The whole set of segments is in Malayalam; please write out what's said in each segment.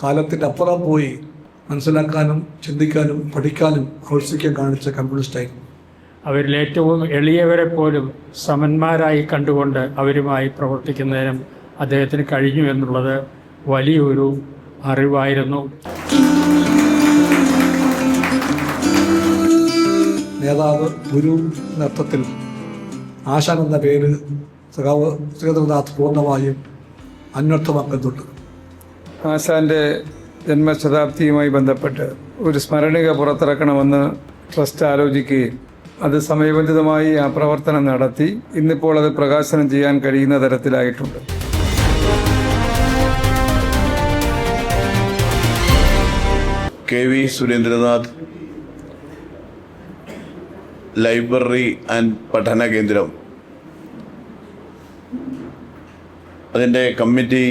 കാലത്തിൻ്റെ അപ്പുറം പോയി മനസ്സിലാക്കാനും ചിന്തിക്കാനും പഠിക്കാനും ഔത്സുക്യം കാണിച്ച കമ്മ്യൂണിസ്റ്റായിരുന്നു. അവരിൽ ഏറ്റവും എളിയവരെ പോലും സമന്മാരായി കണ്ടുകൊണ്ട് അവരുമായി പ്രവർത്തിക്കുന്നതിനും അദ്ദേഹത്തിന് കഴിഞ്ഞു എന്നുള്ളത് വലിയൊരു അറിവായിരുന്നു. നേതാവ്, ഗുരു എന്ന അർത്ഥത്തിൽ ആശാൻ എന്ന പേര് സഖാവ് സുരേന്ദ്രനാഥ് പൂർണ്ണമായും അന്വർത്ഥമാക്കുന്നുണ്ട്. ആശാൻ്റെ ജന്മശതാബ്ദിയുമായി ബന്ധപ്പെട്ട് ഒരു സ്മരണിക പുറത്തിറക്കണമെന്ന് ട്രസ്റ്റ് ആലോചിക്കുകയും അത് സമയബന്ധിതമായി ആ പ്രവർത്തനം നടത്തി ഇന്നിപ്പോൾ അത് പ്രകാശനം ചെയ്യാൻ കഴിയുന്ന തരത്തിലായിട്ടുണ്ട്. K V Surendranath library and പഠന കേന്ദ്രം, അതിൻ്റെ കമ്മിറ്റി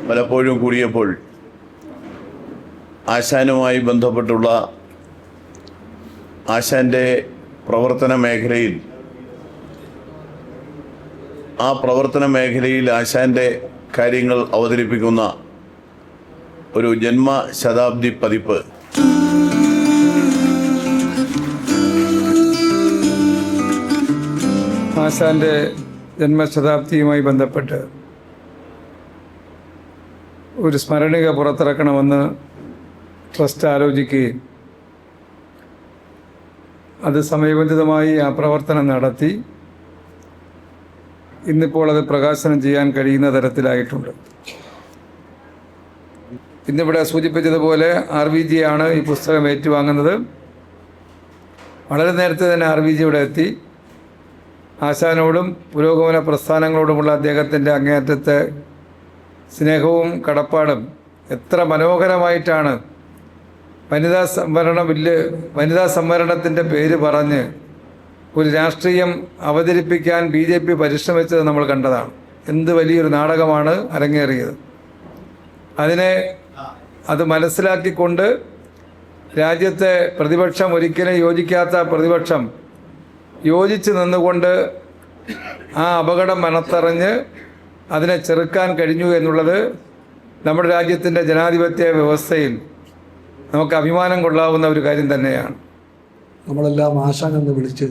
പലപ്പോഴും കൂടിയപ്പോൾ ആശാനുമായി ബന്ധപ്പെട്ടുള്ള ആശാൻ്റെ പ്രവർത്തന മേഖലയിൽ ആശാൻ്റെ കാര്യങ്ങൾ അവതരിപ്പിക്കുന്ന ഒരു ജന്മശതാബ്ദി പതിപ്പ് ആശാൻ്റെ ജന്മശതാബ്ദിയുമായി ബന്ധപ്പെട്ട് ഒരു സ്മരണിക പുറത്തിറക്കണമെന്ന് ട്രസ്റ്റ് ആലോചിക്കുകയും അത് സമയബന്ധിതമായി ആ പ്രവർത്തനം നടത്തി ഇന്നിപ്പോൾ അത് പ്രകാശനം ചെയ്യാൻ കഴിയുന്ന തരത്തിലായിട്ടുണ്ട്. ഇന്നിവിടെ സൂചിപ്പിച്ചതുപോലെ RVG ആണ് ഈ പുസ്തകം ഏറ്റുവാങ്ങുന്നത്. വളരെ നേരത്തെ തന്നെ RVG ഇവിടെ എത്തി. ആശാനോടും പുരോഗമന പ്രസ്ഥാനങ്ങളോടുമുള്ള അദ്ദേഹത്തിൻ്റെ അങ്ങേയറ്റത്തെ സ്നേഹവും കടപ്പാടും എത്ര മനോഹരമായിട്ടാണ് വനിതാ സംവരണത്തിൻ്റെ പേര് പറഞ്ഞ് ഒരു രാഷ്ട്രീയം അവതരിപ്പിക്കാൻ BJP പരിശ്രമിച്ചത് നമ്മൾ കണ്ടതാണ്. എന്ത് വലിയൊരു നാടകമാണ് അരങ്ങേറിയത്. അത് മനസ്സിലാക്കിക്കൊണ്ട് രാജ്യത്തെ പ്രതിപക്ഷം, ഒരിക്കലും യോജിക്കാത്ത പ്രതിപക്ഷം യോജിച്ച് നിന്നുകൊണ്ട് ആ അപകടം മനത്തറിഞ്ഞ് അതിനെ ചെറുക്കാൻ കഴിഞ്ഞു എന്നുള്ളത് നമ്മുടെ രാജ്യത്തിൻ്റെ ജനാധിപത്യ വ്യവസ്ഥയിൽ നമുക്ക് അഭിമാനം കൊള്ളാവുന്ന ഒരു കാര്യം തന്നെയാണ്. നമ്മളെല്ലാം ആശാൻ എന്ന് വിളിച്ച്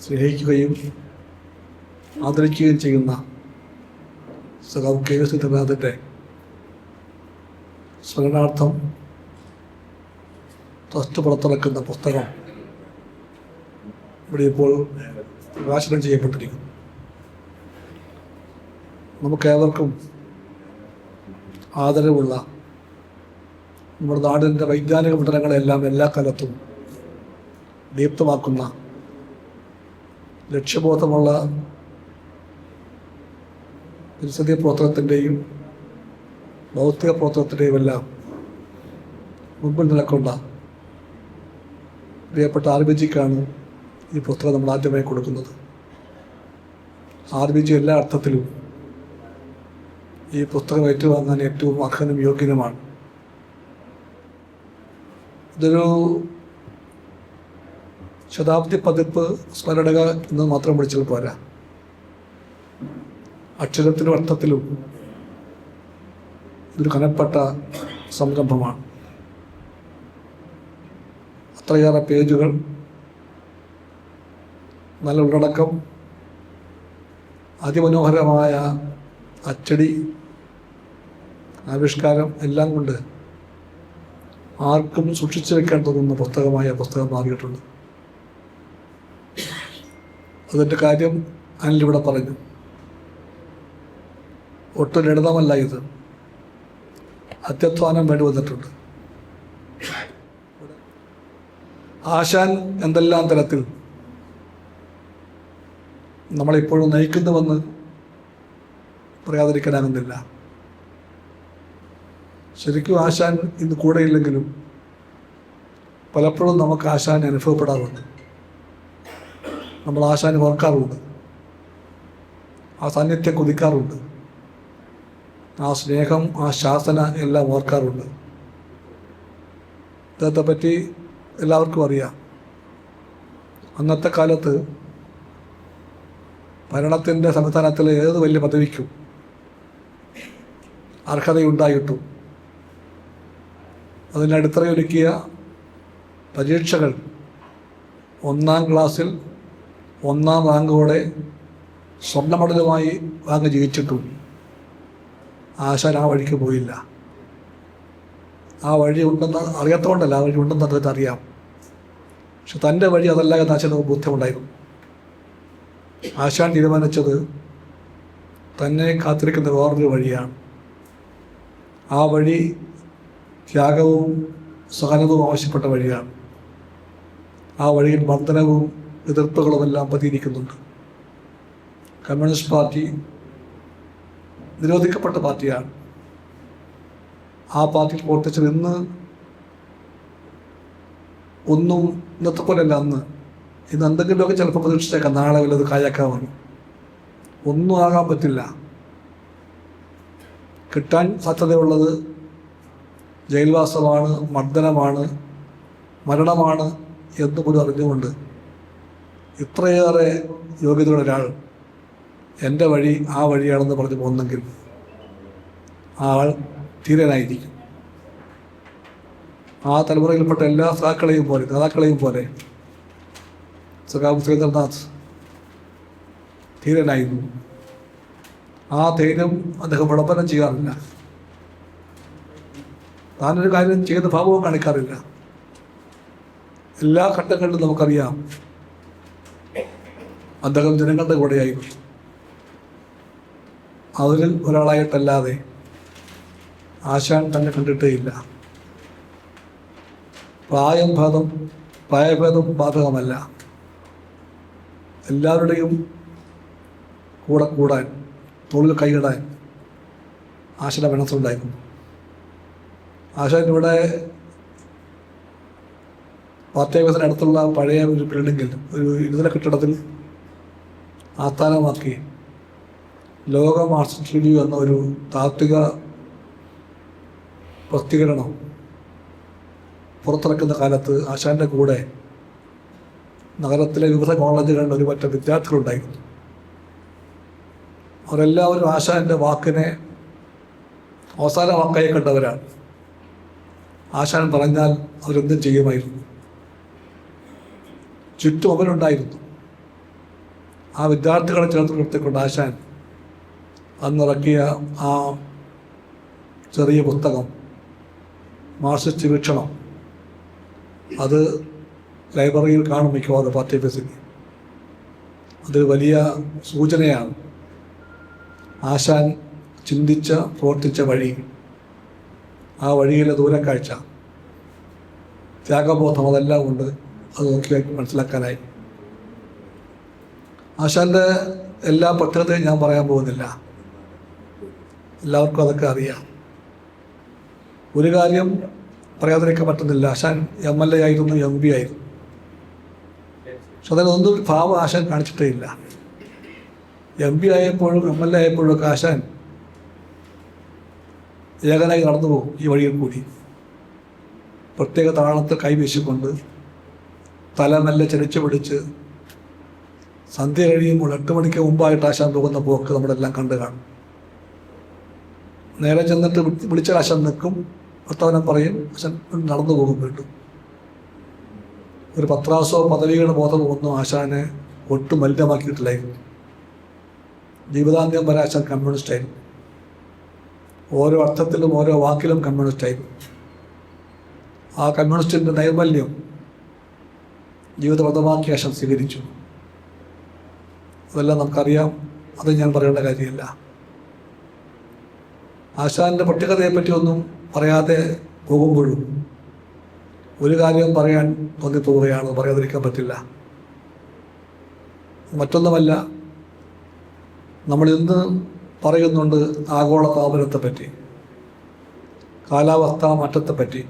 സ്നേഹിക്കുകയും ആദരിക്കുകയും ചെയ്യുന്ന സഖാവ് കെ വി സുരേന്ദ്രനാഥിൻ്റെ സ്മരണാർത്ഥം ട്രസ്റ്റ് പുറത്തിറക്കുന്ന പുസ്തകം ഇവിടെ ഇപ്പോൾ പ്രകാശനം ചെയ്യപ്പെട്ടിരിക്കുന്നു. നമുക്കേവർക്കും ആദരവുള്ള നമ്മുടെ നാടിൻ്റെ വൈജ്ഞാനിക പഠനങ്ങളെല്ലാം എല്ലാ കാലത്തും ദീപ്തമാക്കുന്ന ലക്ഷ്യബോധമുള്ള പരിസ്ഥിതി പ്രവർത്തനത്തിൻ്റെയും ഭൗതിക പ്രവർത്തനത്തിൻ്റെയും എല്ലാം മുൻപിൽ നിൽക്കുന്ന പ്രിയപ്പെട്ട RVGക്കാണ് ഈ പുസ്തകം നമ്മൾ ആദ്യമായി കൊടുക്കുന്നത്. RVG എല്ലാ അർത്ഥത്തിലും ഈ പുസ്തകം ഏറ്റുവാങ്ങാൻ ഏറ്റവും അർഹനും യോഗ്യനുമാണ്. ഇതൊരു ശതാബ്ദി പതിപ്പ് സ്മരണക എന്ന് മാത്രം വിളിച്ചാൽ പോരാ. അക്ഷരത്തിലും അർത്ഥത്തിലും ഇതൊരു കനപ്പെട്ട സംരംഭമാണ്. അത്രയേറെ പേജുകൾ, നല്ല ഉള്ളടക്കം, അതിമനോഹരമായ അച്ചടി ആവിഷ്കാരം എല്ലാം കൊണ്ട് ആർക്കും സൂക്ഷിച്ചു വെക്കാൻ തോന്നുന്ന പുസ്തകം മാറിയിട്ടുണ്ട്. അതിൻ്റെ കാര്യം അനിലിവിടെ പറഞ്ഞു. ഒട്ടും ലളിതമല്ല ഇത്. അത്യധ്വാനം വേണ്ടി വന്നിട്ടുണ്ട്. ആശാൻ എന്തെല്ലാം തരത്തിൽ നമ്മളിപ്പോഴും നയിക്കുന്നുവെന്ന് പറയാതിരിക്കാനാകുന്നില്ല. ശരിക്കും ആശാൻ ഇന്ന് കൂടെയില്ലെങ്കിലും പലപ്പോഴും നമുക്ക് ആശാൻ അനുഭവപ്പെടാറുണ്ട്. നമ്മൾ ആശാൻ ഓർക്കാറുണ്ട്, ആ സാന്നിധ്യം കൊതിക്കാറുണ്ട്, ആ സ്നേഹം, ആ ശാസന എല്ലാം ഓർക്കാറുണ്ട്. ഇദ്ദേഹത്തെ പറ്റി എല്ലാവർക്കും അറിയാം. അന്നത്തെ കാലത്ത് ഭരണത്തിൻ്റെ സംവിധാനത്തിലെ ഏത് വലിയ പദവിക്കും അർഹതയുണ്ടായിട്ടും അതിന് അടിത്തറയൊരുക്കിയ പരീക്ഷകൾ 1-ാം ക്ലാസ്സിൽ 1-ാം റാങ്കോടെ സ്വർണ്ണ മെഡലുമായി വാങ്ങി ജയിച്ചിട്ടും ആശാൻ ആ വഴിക്ക് പോയില്ല. ആ വഴി ഉണ്ടെന്ന് അറിയാത്തതുകൊണ്ടല്ല, ആ വഴി ഉണ്ടെന്ന് അദ്ദേഹത്തെ അറിയാം. പക്ഷെ തൻ്റെ വഴി അതല്ല എന്ന് ആശാന് ബോധ്യമുണ്ടായിരുന്നു. ആശാൻ തീരുമാനിച്ചത് തന്നെ കാത്തിരിക്കുന്ന വേറൊരു വഴിയാണ്. ആ വഴി ത്യാഗവും സഹനവും ആവശ്യപ്പെട്ട വഴിയാണ്. ആ വഴിയിൽ മർദ്ദനവും എതിർപ്പുകളുമെല്ലാം പതിയിരിക്കുന്നുണ്ട്. കമ്മ്യൂണിസ്റ്റ് പാർട്ടി നിരോധിക്കപ്പെട്ട പാർട്ടിയാണ്. ആ പാർട്ടിയിൽ പ്രവർത്തിച്ചത് ഇന്ന് ഒന്നും ഇന്നത്തെ പോലെയല്ല. ഇന്ന് എന്തെങ്കിലുമൊക്കെ ചിലപ്പോൾ പ്രതീക്ഷിച്ചേക്കാം, നാളെ വല്ലത് കായാക്കാമെന്ന്. ഒന്നും ആകാൻ പറ്റില്ല. കിട്ടാൻ സാധ്യതയുള്ളത് ജയിൽവാസമാണ്, മർദ്ദനമാണ്, മരണമാണ് എന്ന് പോലും അറിഞ്ഞുകൊണ്ട് ഇത്രയേറെ യോഗ്യതയുള്ള ഒരാൾ എൻ്റെ വഴി ആ വഴിയാണെന്ന് പറഞ്ഞു പോകുന്നെങ്കിൽ ആ ആൾ ധീരനായിരിക്കും. ആ തലമുറയിൽപ്പെട്ട എല്ലാ നേതാക്കളെയും പോലെ സഖാവ് സുരേന്ദ്രനാഥ് ധീരനായിരുന്നു. ആ ധൈര്യം അദ്ദേഹം വിളംബരം ചെയ്യാറില്ല. താനൊരു കാര്യം ചെയ്യുന്ന ഭാവവും കാണിക്കാറില്ല. എല്ലാ ഘട്ടങ്ങളിലും നമുക്കറിയാം അദ്ദേഹം ജനങ്ങളുടെ കൂടെയായിരുന്നു. അവരിൽ ഒരാളായിട്ടല്ലാതെ ആശാൻ തന്നെ കണ്ടിട്ടേയില്ല. പ്രായഭേദം ബാധകമല്ല. എല്ലാവരുടെയും കൂടെ കൂടാൻ, തോളിൽ കൈയിടാൻ ആശാന്റെ മനസ്സുണ്ടായിരുന്നു. ആശാൻ ഇവിടെ പാർട്ടി ഓഫീസിന് അടുത്തുള്ള പഴയ ഒരു ബിൽഡിങ്ങിൽ, ഒരു ഇരുനില കെട്ടിടത്തിൽ ആസ്ഥാനമാക്കി ലോക മാർക്സിസ്റ്റ് റിവ്യൂ എന്ന ഒരു താത്വിക പ്രസിദ്ധീകരണം പുറത്തിറക്കുന്ന കാലത്ത് ആശാന്റെ കൂടെ നഗരത്തിലെ വിവിധ കോളേജുകളിൽ ഒരു പറ്റം വിദ്യാർത്ഥികളുണ്ടായിരുന്നു. അവരെല്ലാവരും ആശാന്റെ വാക്കിനെ അവസാന വാക്കായി കണ്ടവരാണ്. ആശാൻ പറഞ്ഞാൽ അവരെന്തും ചെയ്യുമായിരുന്നു. ചുറ്റും അവനുണ്ടായിരുന്നു. ആ വിദ്യാർത്ഥികളെ ചേർത്ത് നിർത്തിക്കൊണ്ട് ആശാൻ അന്നിറക്കിയ ആ ചെറിയ പുസ്തകം മാർക്സിസ്റ്റ് വീക്ഷണം, അത് ലൈബ്രറിയിൽ കാണും മിക്കവാറും പാർട്ടി ഓഫീസിൽ. അതൊരു വലിയ സൂചനയാണ്. ആശാൻ ചിന്തിച്ച പ്രവർത്തിച്ച വഴി, ആ വഴിയിലെ ദൂരക്കാഴ്ച, ത്യാഗബോധം, അതെല്ലാം കൊണ്ട് അത് നോക്കി മനസ്സിലാക്കാനായി. ആശാന്റെ എല്ലാ പ്രത്യേകതയും ഞാൻ പറയാൻ പോകുന്നില്ല, എല്ലാവർക്കും അതൊക്കെ അറിയാം. ഒരു കാര്യം പറയാതിരിക്കാൻ പറ്റുന്നില്ല, ആശാൻ MLA ആയിരുന്നു, MP ആയിരുന്നു. പക്ഷെ അതിനൊന്നും ഒരു ഭാവം ആശാൻ കാണിച്ചിട്ടേ ഇല്ല. MP ആയപ്പോഴും MLA ആയപ്പോഴും ഒക്കെ ആശാൻ ഏകനായി നടന്നു പോകും ഈ വഴിയിൽ കൂടി. പ്രത്യേക താളത്തിൽ കൈവീശിക്കൊണ്ട് തല മെല്ലെ ചരിച്ചു പിടിച്ച് സന്ധ്യ കഴിയുമ്പോൾ 8 മണിക്ക് മുമ്പായിട്ട് ആശാൻ പോകുന്ന പോക്ക് നമ്മളെല്ലാം കണ്ടു കാണും. നേരെ ചെന്നിട്ട് വിളിച്ച ആശാൻ നിൽക്കും, വർത്തമാനം പറയും, ആശാൻ നടന്നു പോകും വീണ്ടും. ഒരു പത്രാസോ പദവിയുടെ ബോധമോ ഒന്നും ആശാനെ ഒട്ടും മലിനമാക്കിയിട്ടില്ലായിരുന്നു. ജീവിതാന്ത്യം വരെ ആശാൻ കമ്മ്യൂണിസ്റ്റായിരുന്നു. ഓരോ അർത്ഥത്തിലും ഓരോ വാക്കിലും കമ്മ്യൂണിസ്റ്റായിരുന്നു. ആ കമ്മ്യൂണിസ്റ്റിൻ്റെ നൈർമല്യം ജീവിതപഥമാക്കി ആശാൻ സ്വീകരിച്ചു. അതെല്ലാം നമുക്കറിയാം, അത് ഞാൻ പറയേണ്ട കാര്യമില്ല. ആശാന്റെ പട്ടികതയെപ്പറ്റി ഒന്നും പറയാതെ പോകുമ്പോഴും ഒരു കാര്യം പറയാൻ തോന്നിപ്പോവുകയാണ്, പറയാതിരിക്കാൻ പറ്റില്ല. മറ്റൊന്നുമല്ല, നമ്മളിന്ന് പറയുന്നുണ്ട് ആഗോള താപനത്തെപ്പറ്റി, കാലാവസ്ഥാ മാറ്റത്തെപ്പറ്റി,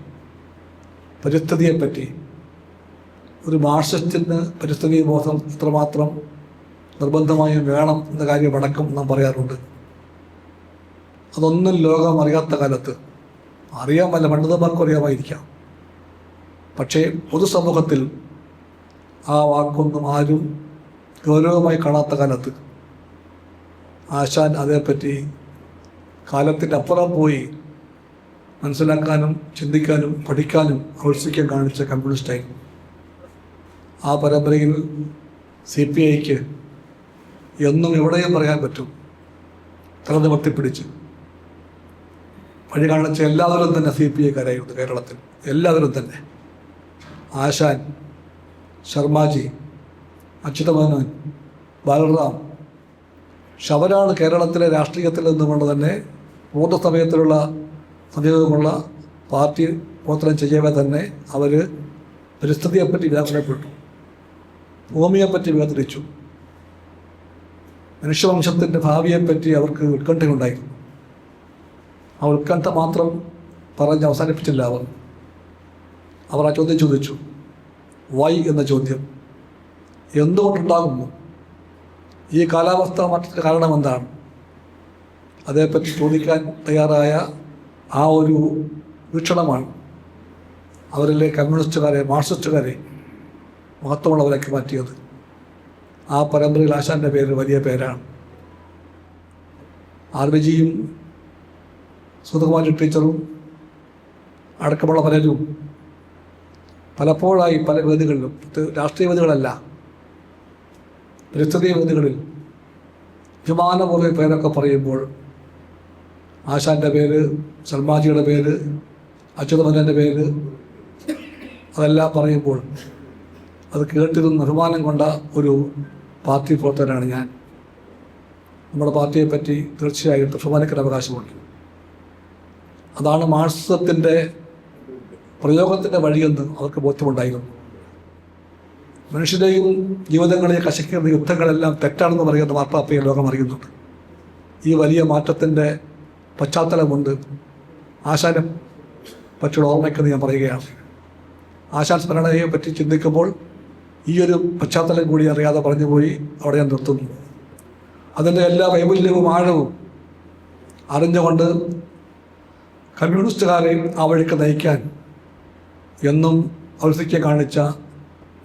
പരിസ്ഥിതിയെപ്പറ്റി. ഒരു മാർക്സിസ്റ്റിന് പരിസ്ഥിതി ബോധം ഇത്രമാത്രം നിർബന്ധമായും വേണം എന്ന കാര്യമടക്കം നാം പറയാറുണ്ട്. അതൊന്നും ലോകം അറിയാത്ത കാലത്ത്, അറിയാമല്ല, പണ്ഡിതന്മാർക്കും അറിയാമായിരിക്കാം, പക്ഷേ പൊതുസമൂഹത്തിൽ ആ വാക്കൊന്നും ആരും ഗൗരവമായി കാണാത്ത കാലത്ത് ആശാൻ അതേപ്പറ്റി കാലത്തിൻ്റെ അപ്പുറം പോയി മനസ്സിലാക്കാനും ചിന്തിക്കാനും പഠിക്കാനും ഔത്സുക്യം കാണിച്ച കമ്മ്യൂണിസ്റ്റായിരുന്നു. ആ പരമ്പരയിൽ CPIക്ക് എന്നും എവിടെയും പറയാൻ പറ്റും, തല നിവർത്തിപ്പിടിച്ച് വഴി കാണിച്ച എല്ലാവരും തന്നെ CPIക്കാരായിരുന്നു കേരളത്തിൽ. എല്ലാവരും തന്നെ. ആശാൻ, ശർമാജി, അച്യുതമേനോൻ, ബാലറാം, അവരാണ് കേരളത്തിലെ രാഷ്ട്രീയത്തിൽ നിന്നുകൊണ്ട് തന്നെ പൂർണ്ണ സമയത്തിലുള്ള സമീപമുള്ള പാർട്ടി പ്രവർത്തനം ചെയ്യവേ തന്നെ അവർ പരിസ്ഥിതിയെപ്പറ്റി വ്യാകുലപ്പെട്ടു, ഭൂമിയെപ്പറ്റി വേദനിച്ചു, മനുഷ്യവംശത്തിൻ്റെ ഭാവിയെപ്പറ്റി അവർക്ക് ഉത്കണ്ഠയുണ്ടായിരുന്നു. ആ ഉത്കണ്ഠ മാത്രം പറഞ്ഞ് അവസാനിപ്പിച്ചില്ല അവർ ആ ചോദ്യം ചോദിച്ചു. വൈ എന്ന ചോദ്യം, എന്തുകൊണ്ടുണ്ടാകുന്നു, ഈ കാലാവസ്ഥ മാറ്റത്തിന് കാരണം എന്താണ്? അതേപ്പറ്റി ചോദിക്കാൻ തയ്യാറായ ആ ഒരു വീക്ഷണമാണ് അവരിലെ കമ്മ്യൂണിസ്റ്റുകാരെ, മാർക്സിസ്റ്റുകാരെ മഹത്വമുള്ളവരാക്കി മാറ്റിയത്. ആ പരമ്പരയിൽ ആശാൻ്റെ പേര് വലിയ പേരാണ്. RBGയും സുധകുമാരി ടീച്ചറും അടക്കമുള്ള പലരും പലപ്പോഴായി പല വേദികളിലും, രാഷ്ട്രീയ വേദികളല്ല, പരിസ്ഥിതി വേദികളിൽ അഭിമാനപൂർവ്വ പേരൊക്കെ പറയുമ്പോൾ ആശാൻ്റെ പേര്, സൽമാജിയുടെ പേര്, അച്യുതമേനോൻ്റെ പേര്, അതെല്ലാം പറയുമ്പോൾ അത് കേട്ടിരുന്ന അഭിമാനം കൊണ്ട ഒരു പാർട്ടി പ്രവർത്തകനാണ് ഞാൻ. നമ്മുടെ പാർട്ടിയെപ്പറ്റി തീർച്ചയായിട്ടും അഭിമാനിക്കാൻ അവകാശമുണ്ട്. അതാണ് മാർക്സിസത്തിൻ്റെ പ്രയോഗത്തിൻ്റെ വഴിയെന്ന് അവർക്ക് ബോധ്യമുണ്ടായിരുന്നു. മനുഷ്യരെയും ജീവിതങ്ങളെയും കശിക്കുന്ന യുദ്ധങ്ങളെല്ലാം തെറ്റാണെന്ന് പറയുന്ന മാർപ്പാപ്പയെ ലോകം അറിയുന്നുണ്ട്. ഈ വലിയ മാറ്റത്തിൻ്റെ പശ്ചാത്തലമുണ്ട്. ആശാനെ പറ്റിയുള്ള ഓർമ്മയ്ക്കെന്ന് ഞാൻ പറയുകയാണ്. ആശാൻ സ്മരണയെ പറ്റി ചിന്തിക്കുമ്പോൾ ഈ ഒരു പശ്ചാത്തലം കൂടി അറിയാതെ പറഞ്ഞുപോയി അവിടെ ഞാൻ നിർത്തുന്നു. അതിൻ്റെ എല്ലാ വൈപല്യവും ആഴവും അറിഞ്ഞുകൊണ്ട് കമ്മ്യൂണിസ്റ്റുകാരെ ആ വഴിക്ക് നയിക്കാൻ എന്നും ഔത്സുക്യം കാണിച്ച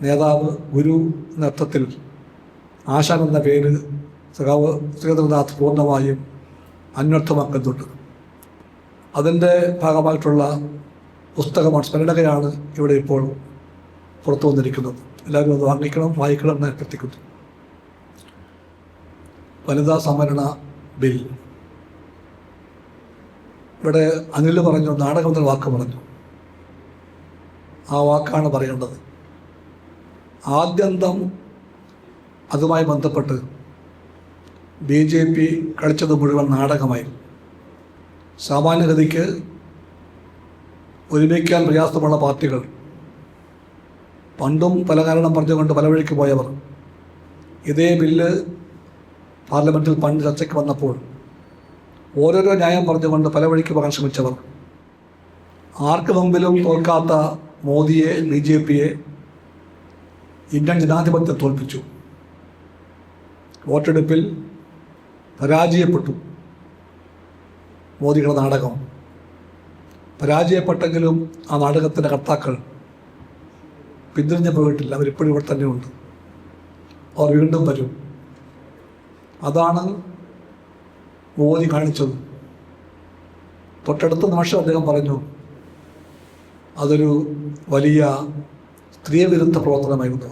നേതാവ്, ഗുരു എന്ന അർത്ഥത്തിൽ ആശാൻ എന്ന പേര് സഖാവ് ശ്രീധരനാഥ് പൂർണ്ണമായും അന്വർത്ഥമാക്കുന്നുണ്ട്. അതിൻ്റെ ഭാഗമായിട്ടുള്ള പുസ്തകമാണ്, സ്മരണകയാണ് ഇവിടെ ഇപ്പോൾ പുറത്തു വന്നിരിക്കുന്നത്. എല്ലാവരും അത് വാങ്ങിക്കണം, വായിക്കണം എന്ന് അഭ്യർത്ഥിക്കുന്നു. വനിതാ സംവരണ ബിൽ. ഇവിടെ അനിൽ പറഞ്ഞു, നാടകം എന്നൊരു വാക്ക് പറഞ്ഞു. ആ വാക്കാണ് പറയേണ്ടത്. ആദ്യന്തം അതുമായി ബന്ധപ്പെട്ട് BJP കളിച്ചത് മുഴുവൻ നാടകമായിരുന്നു. സാമാന്യഗതിക്ക് ഒരുമിക്കാൻ പ്രയാസമുള്ള പാർട്ടികൾ, പണ്ടും പല കാരണം പറഞ്ഞുകൊണ്ട് പല വഴിക്ക് പോയവർ, ഇതേ ബില്ല് പാർലമെൻറ്റിൽ പണ്ട് ചർച്ചയ്ക്ക് വന്നപ്പോൾ ഓരോരോ ന്യായം പറഞ്ഞുകൊണ്ട് പല വഴിക്ക് പോകാൻ ശ്രമിച്ചവർ, ആർക്ക് മുമ്പിലും തോൽക്കാത്ത മോദിയെ, BJPയെ ഇന്ത്യൻ ജനാധിപത്യം തോൽപ്പിച്ചു. വോട്ടെടുപ്പിൽ പരാജയപ്പെട്ടു. മോദിയുടെ നാടകം പരാജയപ്പെട്ടെങ്കിലും ആ നാടകത്തിൻ്റെ കർത്താക്കൾ പിന്തിരിഞ്ഞു പോയിട്ടില്ല. അവരിപ്പോഴും ഇവിടെ തന്നെയുണ്ട്. അവർ വീണ്ടും വരും. അതാണ് മോദി കാണിച്ചത്. തൊട്ടടുത്ത നിമിഷം അദ്ദേഹം പറഞ്ഞു, അതൊരു വലിയ സ്ത്രീവിരുദ്ധ പ്രവർത്തനമായിരുന്നു.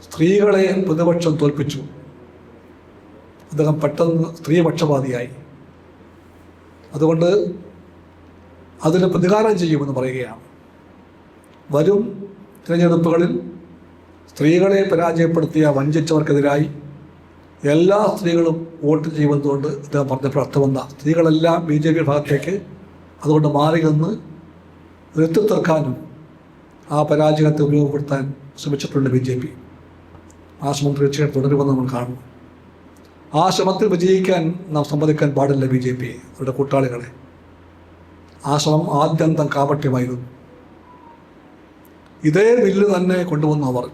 സ്ത്രീകളെ പ്രതിപക്ഷം തോൽപ്പിച്ചു. അദ്ദേഹം പെട്ടെന്ന് സ്ത്രീപക്ഷപാതിയായി. അതുകൊണ്ട് അതിന് പ്രതികാരം ചെയ്യുമെന്ന് പറയുകയാണ്. വരും തിരഞ്ഞെടുപ്പുകളിൽ സ്ത്രീകളെ പരാജയപ്പെടുത്തിയ വഞ്ചിച്ചവർക്കെതിരായി എല്ലാ സ്ത്രീകളും വോട്ട് ചെയ്യുമെന്നുകൊണ്ട് അദ്ദേഹം പറഞ്ഞപ്പോൾ അർത്ഥമെന്ന സ്ത്രീകളെല്ലാം BJP ഭാഗത്തേക്ക് അതുകൊണ്ട് മാറിയെന്ന് നിർത്തി തീർക്കാനും ആ പരാജയത്തെ ഉപയോഗപ്പെടുത്താൻ ശ്രമിച്ചിട്ടുണ്ട് BJP. ആ ശ്രമം തീർച്ചയായിട്ടും തുടരുമെന്ന് നമ്മൾ കാണുന്നു. ആ ശ്രമത്തിൽ വിജയിക്കാൻ നാം സമ്മതിക്കാൻ പാടില്ല BJP, അവരുടെ കൂട്ടാളികളെ. ആ ശ്രമം ആദ്യന്തം കാപട്യമായിരുന്നു. ഇതേ ബില്ല് തന്നെ കൊണ്ടുവന്നു അവർ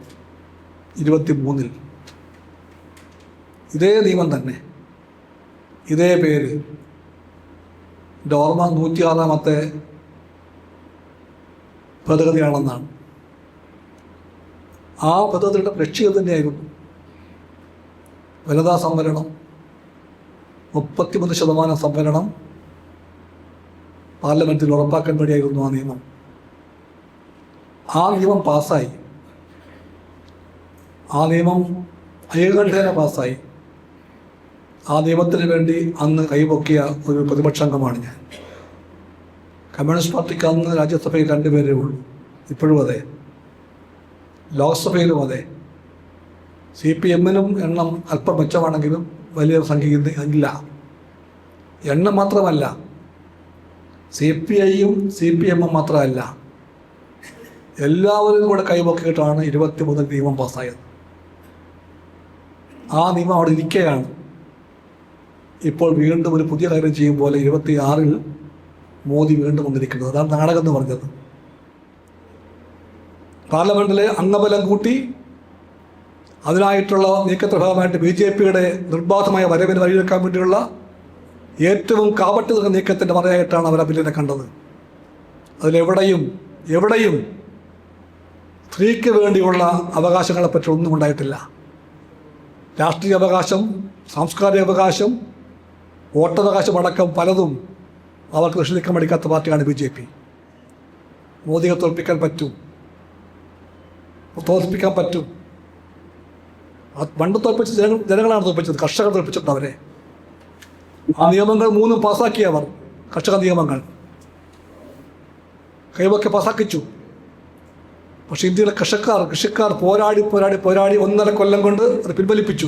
23-ൽ. ഇതേ നിയമം തന്നെ, ഇതേ പേര്. എൻ്റെ ഓർമ്മ 106-ാമത്തെ ഭേദഗതിയാണെന്നാണ്. ആ പദ്ധതിയുടെ ലക്ഷ്യം തന്നെയായിരുന്നു വനിതാ സംവരണം. 33% സംവരണം പാർലമെൻറ്റിൽ ഉറപ്പാക്കാൻ വേണ്ടിയായിരുന്നു ആ നിയമം. ആ നിയമം പാസ്സായി. ആ നിയമം ഏകകണ്ഠേന പാസ്സായി. ആ നിയമത്തിന് വേണ്ടി അന്ന് കൈപൊക്കിയ ഒരു പ്രതിപക്ഷാംഗമാണ് ഞാൻ. കമ്മ്യൂണിസ്റ്റ് പാർട്ടിക്ക് അന്ന് രാജ്യസഭയിൽ 2 പേരേ ഉള്ളൂ. ഇപ്പോഴും അതെ, ലോക്സഭയിലും അതെ. CPM-നും എണ്ണം അല്പം മെച്ചമാണെങ്കിലും വലിയ സംഖ്യ ഇല്ല. എണ്ണം മാത്രമല്ല, CPI-യും CPM-ഉം മാത്രമല്ല, എല്ലാവരും കൂടെ കൈപൊക്കിയിട്ടാണ് 23 നിയമം പാസ്സായത്. ആ നിയമം അവിടെ ഇരിക്കുകയാണ്. ഇപ്പോൾ വീണ്ടും ഒരു പുതിയ കാര്യം ചെയ്യും പോലെ 26-ൽ മോദി വീണ്ടും വന്നിരിക്കുന്നത്. അതാണ് നാടകം എന്ന് പറഞ്ഞത്. പാർലമെൻറ്റിലെ അംഗബലം കൂട്ടി അതിനായിട്ടുള്ള നീക്കത്തിന്റെ ഭാഗമായിട്ട് BJP-യുടെ നിർബാധമായ വരവിന് വഴിവെക്കാൻ വേണ്ടിയുള്ള ഏറ്റവും കാപട്യ നീക്കത്തിൻ്റെ മറയായിട്ടാണ് അവർ ആ ബില്ലിനെ കണ്ടത്. എവിടെയും സ്ത്രീക്ക് വേണ്ടിയുള്ള അവകാശങ്ങളെപ്പറ്റി ഒന്നും ഉണ്ടായിട്ടില്ല. രാഷ്ട്രീയ അവകാശം, സാംസ്കാരിക അവകാശം, വോട്ടവകാശം അടക്കം പലതും അവർക്ക് നിഷേധിക്കാൻ പഠിക്കാത്ത പാർട്ടിയാണ് BJP. മോദിയെ തോൽപ്പിക്കാൻ പറ്റും. പണ്ട് തോൽപ്പിച്ച ജനങ്ങളാണ് തോൽപ്പിച്ചത്. കർഷകർ തോൽപ്പിച്ചിട്ടുണ്ട് അവരെ. ആ നിയമങ്ങൾ 3 പാസ്സാക്കിയവർ, കർഷക നിയമങ്ങൾ കൈവക്കെ പാസ്സാക്കിച്ചു. പക്ഷേ ഇന്ത്യയിലെ കൃഷിക്കാർ പോരാടി 1.5 കൊല്ലം കൊണ്ട് അത് പിൻവലിപ്പിച്ചു.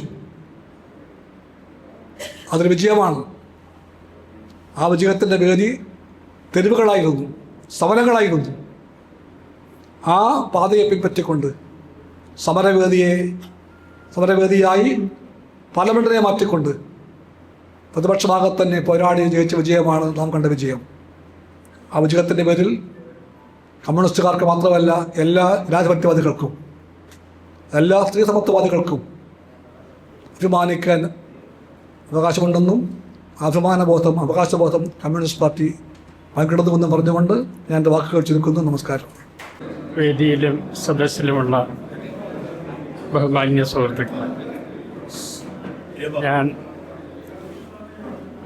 അതൊരു വിജയമാണ്. ആ വിജയത്തിൻ്റെ വേദി തെരുവുകളായിരുന്നു, സമരങ്ങളായിരുന്നു. ആ പാതയെ പിൻപറ്റിക്കൊണ്ട് സമരവേദിയായി പാർലമെൻറ്റിനെ മാറ്റിക്കൊണ്ട് പ്രതിപക്ഷഭാഗത്ത് തന്നെ പോരാടി ജയിച്ച വിജയമാണ് നാം കണ്ട വിജയം. ആ വിജയത്തിൻ്റെ പേരിൽ കമ്മ്യൂണിസ്റ്റുകാർക്ക് മാത്രമല്ല, എല്ലാ ജനാധിപത്യവാദികൾക്കും, എല്ലാ സ്ത്രീ സമത്വവാദികൾക്കും അഭിമാനിക്കാൻ അവകാശമുണ്ടെന്നും അവകാശബോധം കമ്മ്യൂണിസ്റ്റ് പാർട്ടി പങ്കിടുന്നുവെന്നും പറഞ്ഞുകൊണ്ട് ഞാൻ എൻ്റെ വാക്കുകൾ ചുരുക്കുന്നു. നമസ്കാരം. വേദിയിലും സദസ്സിലുമുള്ള ബഹുമാന്യ സുഹൃത്തുക്കൾ, ഞാൻ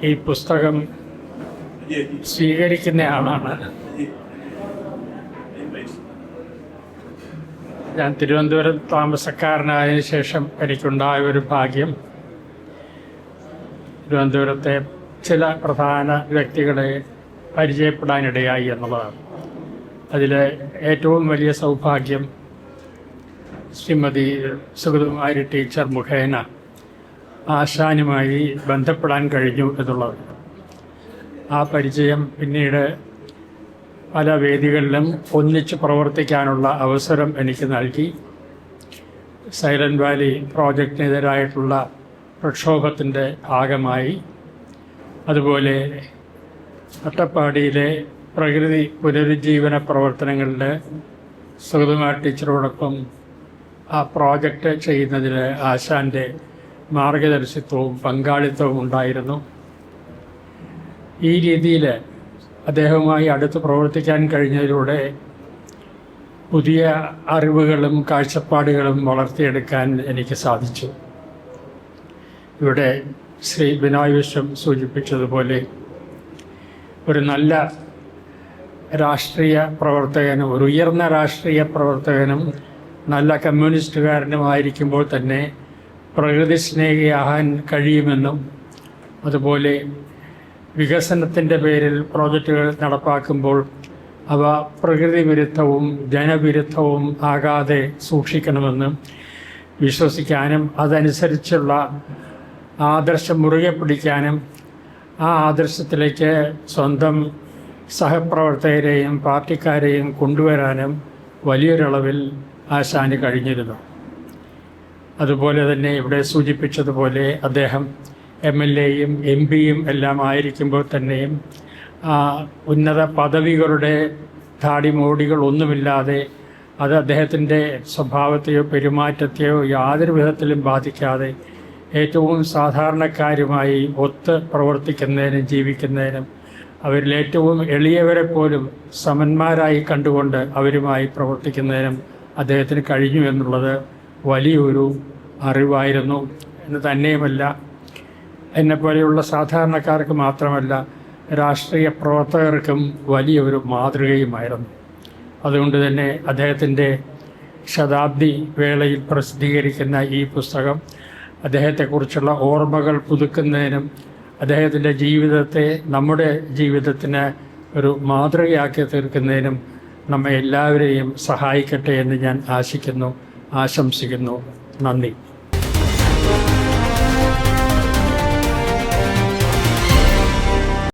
ഈ പുസ്തകം സ്വീകരിക്കുന്ന ആളാണ്. ഞാൻ തിരുവനന്തപുരം താമസക്കാരനായതിനു ശേഷം എനിക്കുണ്ടായ ഒരു ഭാഗ്യം തിരുവനന്തപുരത്തെ ചില പ്രധാന വ്യക്തികളെ പരിചയപ്പെടാനിടയായി എന്നുള്ളതാണ്. അതിൽ ഏറ്റവും വലിയ സൗഭാഗ്യം ശ്രീമതി സുഗതകുമാരി ടീച്ചർ മുഖേന ആശാനുമായി ബന്ധപ്പെടാൻ കഴിഞ്ഞു എന്നുള്ളത്. ആ പരിചയം പിന്നീട് പല വേദികളിലും ഒന്നിച്ച് പ്രവർത്തിക്കാനുള്ള അവസരം എനിക്ക് നൽകി. സൈലന്റ് വാലി പ്രോജക്റ്റിനെതിരായിട്ടുള്ള പ്രക്ഷോഭത്തിൻ്റെ ഭാഗമായി, അതുപോലെ അട്ടപ്പാടിയിലെ പ്രകൃതി പുനരുജ്ജീവന പ്രവർത്തനങ്ങളിൽ സുഗതകുമാരി ടീച്ചറോടൊപ്പം ആ പ്രോജക്റ്റ് ചെയ്യുന്നതിൽ ആശാൻ്റെ മാർഗദർശിത്വവും പങ്കാളിത്തവും ഉണ്ടായിരുന്നു. ഈ രീതിയിൽ അദ്ദേഹവുമായി അടുത്ത് പ്രവർത്തിക്കാൻ കഴിഞ്ഞതിലൂടെ പുതിയ അറിവുകളും കാഴ്ചപ്പാടുകളും വളർത്തിയെടുക്കാൻ എനിക്ക് സാധിച്ചു. ഇവിടെ ശ്രീ ബിനോയ് വിശ്വം സൂചിപ്പിച്ചതുപോലെ ഒരു നല്ല രാഷ്ട്രീയ പ്രവർത്തകനും, ഒരു ഉയർന്ന രാഷ്ട്രീയ പ്രവർത്തകനും നല്ല കമ്മ്യൂണിസ്റ്റുകാരനുമായിരിക്കുമ്പോൾ തന്നെ പ്രകൃതി സ്നേഹിയാകാൻ കഴിയുമെന്നും, അതുപോലെ വികസനത്തിൻ്റെ പേരിൽ പ്രോജക്റ്റുകൾ നടപ്പാക്കുമ്പോൾ അവ പ്രകൃതി വിരുദ്ധവും ജനവിരുദ്ധവും ആകാതെ സൂക്ഷിക്കണമെന്നും വിശ്വസിക്കാനും അതനുസരിച്ചുള്ള ആദർശം മുറുകെ പിടിക്കാനും ആ ആദർശത്തിലേക്ക് സ്വന്തം സഹപ്രവർത്തകരെയും പാർട്ടിക്കാരെയും കൊണ്ടുവരാനും വലിയൊരളവിൽ ആശാന് കഴിഞ്ഞിരുന്നു. അതുപോലെ തന്നെ ഇവിടെ സൂചിപ്പിച്ചതുപോലെ അദ്ദേഹം MLA-യും MP-യും എല്ലാം ആയിരിക്കുമ്പോൾ തന്നെയും ഉന്നത പദവികളുടെ ധാടിമോടികളൊന്നുമില്ലാതെ അത് അദ്ദേഹത്തിൻ്റെ സ്വഭാവത്തെയോ പെരുമാറ്റത്തെയോ യാതൊരു വിധത്തിലും ബാധിക്കാതെ ഏറ്റവും സാധാരണക്കാരുമായി ഒത്ത് പ്രവർത്തിക്കുന്നതിനും ജീവിക്കുന്നതിനും അവരിലേറ്റവും എളിയവരെ പോലും സമന്മാരായി കണ്ടുകൊണ്ട് അവരുമായി പ്രവർത്തിക്കുന്നതിനും അദ്ദേഹത്തിന് കഴിഞ്ഞു എന്നുള്ളത് വലിയൊരു അറിവായിരുന്നു എന്ന് തന്നെയുമല്ല, എന്നെപ്പോലെയുള്ള സാധാരണക്കാർക്ക് മാത്രമല്ല രാഷ്ട്രീയ പ്രവർത്തകർക്കും വലിയൊരു മാതൃകയുമായിരുന്നു. അതുകൊണ്ട് തന്നെ അദ്ദേഹത്തിൻ്റെ ശതാബ്ദി വേളയിൽ പ്രസിദ്ധീകരിക്കുന്ന ഈ പുസ്തകം അദ്ദേഹത്തെക്കുറിച്ചുള്ള ഓർമ്മകൾ പുതുക്കുന്നതിനും അദ്ദേഹത്തിൻ്റെ ജീവിതത്തെ നമ്മുടെ ജീവിതത്തിന് ഒരു മാതൃകയാക്കി തീർക്കുന്നതിനും നമ്മെ എല്ലാവരെയും സഹായിക്കട്ടെ എന്ന് ഞാൻ ആശംസിക്കുന്നു. നന്ദി.